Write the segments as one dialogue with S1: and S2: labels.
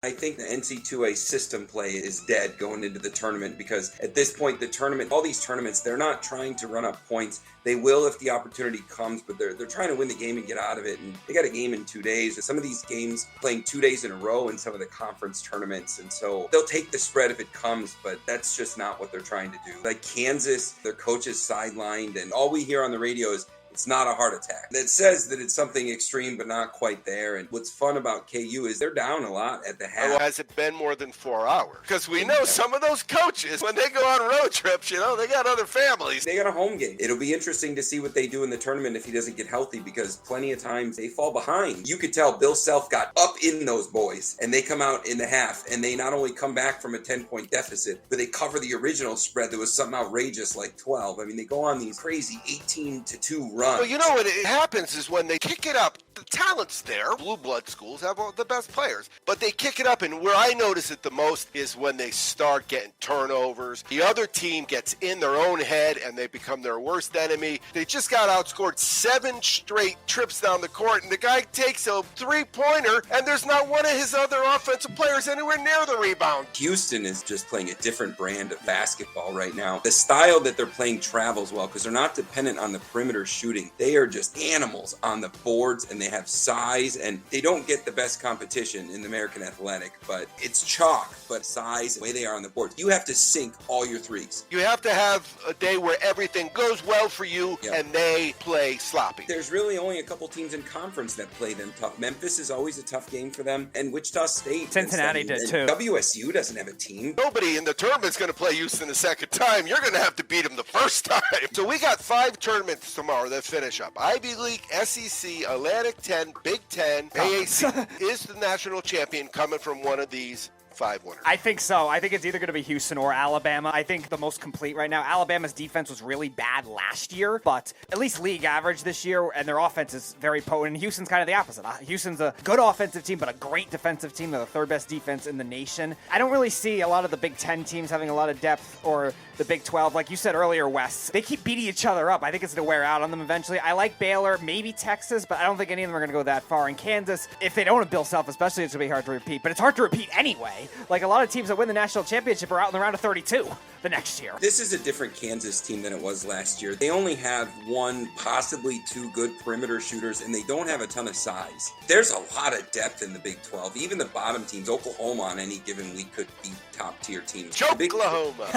S1: I think the NC2A system play is dead going into the tournament because at this point, the tournament, all these tournaments, they're not trying to run up points. They will if the opportunity comes, but they're trying to win the game and get out of it. And they got a game in 2 days. Some of these games playing 2 days in a row in some of the conference tournaments. And so they'll take the spread if it comes, but that's just not what they're trying to do. Like Kansas, their coach is sidelined, and all we hear on the radio is, it's not a heart attack. That says that it's something extreme, but not quite there. And what's fun about KU is they're down a lot at the half.
S2: Well, has it been more than 4 hours? Because we know some of those coaches, when they go on road trips, they got other families.
S1: They got a home game. It'll be interesting to see what they do in the tournament if he doesn't get healthy, because plenty of times they fall behind. You could tell Bill Self got up in those boys, and they come out in the half, and they not only come back from a 10-point deficit, but they cover the original spread that was something outrageous like 12. I mean, they go on these crazy 18-2 runs.
S2: Well, you know what it happens is when they kick it up, the talent's there. Blue blood schools have all the best players, but they kick it up, and where I notice it the most is when they start getting turnovers. The other team gets in their own head, and they become their worst enemy. They just got outscored 7 straight trips down the court, and the guy takes a three-pointer, and there's not one of his other offensive players anywhere near the rebound.
S1: Houston is just playing a different brand of basketball right now. The style that they're playing travels well because they're not dependent on the perimeter shooting. They are just animals on the boards, and they have size, and they don't get the best competition in the American Athletic, but it's chalk, but size, the way they are on the boards. You have to sink all your threes.
S2: You have to have a day where everything goes well for you, and they play sloppy.
S1: There's really only a couple teams in conference that play them tough. Memphis is always a tough game for them, and Wichita State.
S3: Cincinnati did too.
S1: WSU doesn't have a team.
S2: Nobody in the tournament's going to play Houston a second time. You're going to have to beat them the first time. So we got 5 tournaments tomorrow that finish up. Ivy League, SEC, Atlantic 10, Big 10, AAC. Is the national champion coming from one of these 5 winners?
S3: I think so. I think it's either going to be Houston or Alabama. I think the most complete right now. Alabama's defense was really bad last year, but at least league average this year, and their offense is very potent. And Houston's kind of the opposite. Houston's a good offensive team, but a great defensive team. They're the 3rd best defense in the nation. I don't really see a lot of the Big 10 teams having a lot of depth, or the Big 12. Like you said earlier, Wes, they keep beating each other up. I think it's going to wear out on them eventually. I like Baylor, maybe Texas, but I don't think any of them are going to go that far. And Kansas, if they don't have Bill Self especially, it's going to be hard to repeat. But it's hard to repeat anyway. Like a lot of teams that win the national championship are out in the round of 32 the next year.
S1: This is a different Kansas team than it was last year. They only have 1, possibly 2 good perimeter shooters, and they don't have a ton of size. There's a lot of depth in the Big 12. Even the bottom teams, Oklahoma on any given week could beat top-tier teams.
S2: Oklahoma.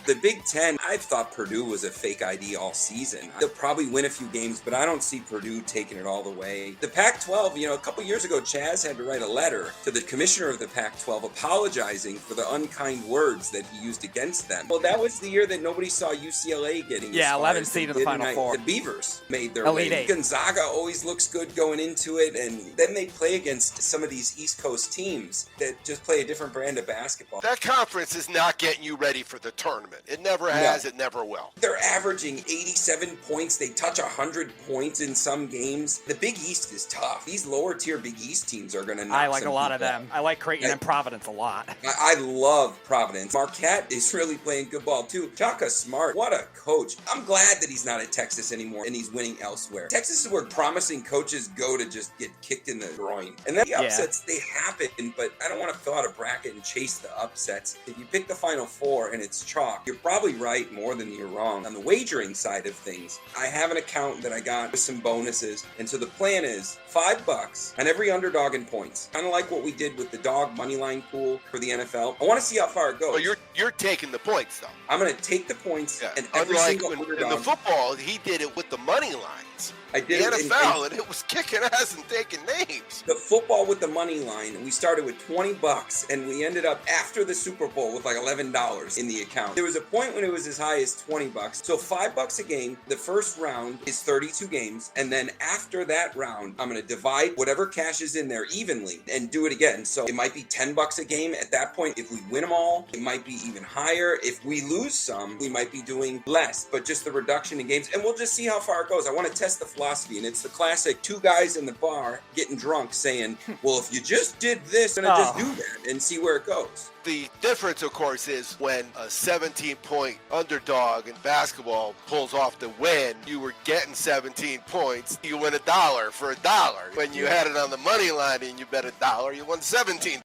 S1: The Big 10, I've thought Purdue was a fake ID all season. They'll probably win a few games, but I don't see Purdue taking it all the way. The Pac-12, a couple years ago, Chaz had to write a letter to the commissioner of the Pac-12 apologizing for the unkind words that he used against them. Well, that was the year that nobody saw UCLA getting
S3: 11 seed in the Final Four.
S1: The Beavers made their
S3: Elite
S1: way.
S3: 8.
S1: Gonzaga always looks good going into it, and then they play against some of these East Coast teams that just play a different brand of basketball.
S2: That conference is not getting you ready for the tournament. It never has. No. It never will.
S1: They're averaging 87 points. They touch 100 points in some games. The Big East is tough. These lower tier Big East teams are going to knock
S3: I like
S1: some
S3: a lot of
S1: people
S3: them. I like Creighton and Providence a lot.
S1: I love Providence. Marquette is really playing good ball too. Shaka Smart, what a coach. I'm glad that he's not at Texas anymore and he's winning elsewhere. Texas is where promising coaches go to just get kicked in the groin. And then the upsets, they happen, but I don't want to fill out a bracket and chase the upsets. If you pick the Final Four and it's chalk, you're probably right more than you're wrong. On the wagering side of things, I have an account that I got with some bonuses. And so the plan is $5 on every underdog in points. Kind of like what we did with the dog money line pool for the NFL. I want to see how far it goes.
S2: Well, you're taking the points, though.
S1: I'm going to take the points and every single underdog.
S2: In the football, he did it with the money lines.
S1: I did
S2: the NFL, and it was kicking ass and taking names.
S1: The football with the money line, we started with $20, and we ended up after the Super Bowl with like $11 in the account. There was a point when it was as high as $20. So $5 a game. The first round is 32 games, and then after that round, I'm going to divide whatever cash is in there evenly and do it again. So it might be $10 a game at that point. If we win them all, it might be even higher. If we lose some, we might be doing less, but just the reduction in games, and we'll just see how far it goes. I want to test the philosophy, and it's the classic 2 guys in the bar getting drunk saying, well, if you just did this, and just do that and see where it goes.
S2: The difference, of course, is when a 17-point underdog in basketball pulls off the win, you were getting 17 points. You win $1 for $1. When you had it on the money line and you bet $1, you won 17